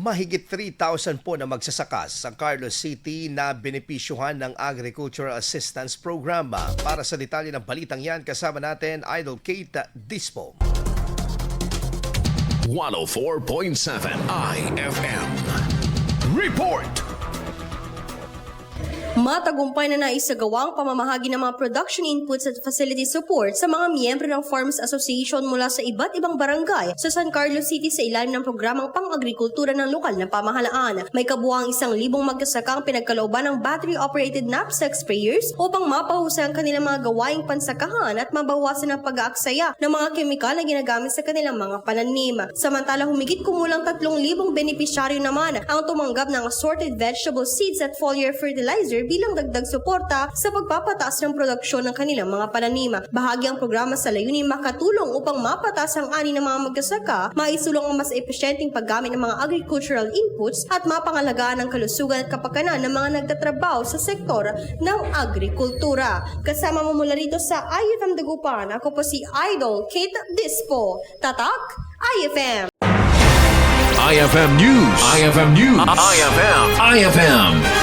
Mahigit 3,000 po na magsasaka sa Carlos City na benepisyuhan ng Agricultural Assistance Program. Para sa detalye ng balitang yan, kasama natin Idol Kate Dispo. 104.7 IFM. Report! Matagumpay na naisagawa ang pamamahagi ng mga production inputs at facility support sa mga miyembro ng Farmers Association mula sa iba't ibang barangay sa San Carlos City sa ilalim ng programang pang-agrikultura ng lokal na pamahalaan. May kabuuang 1,000 magsasaka ang pinagkalooban ng battery-operated knapsack sprayers upang mapahusay ang kanilang mga gawaing pansakahan at mabawasan ang pag-aaksaya ng mga kemikal na ginagamit sa kanilang mga pananim. Samantala, humigit kumulang 3,000 benepisyaryo naman ang tumanggap ng assorted vegetable seeds at foliar fertilizer bilang dagdag suporta sa pagpapataas ng produksyon ng kanilang mga pananim. Bahagi ang programa sa layunin makatulong upang mapataas ang ani ng mga magsasaka, maisulong ang mas epesyenteng paggamit ng mga agricultural inputs at mapangalagaan ang kalusugan at kapakanan ng mga nagtatrabaho sa sektor ng agrikultura. Kasama mo mula rito sa IFM Dagupan, ako po si Idol Kate Dispo. Tatak, IFM! IFM News. IFM News. IFM.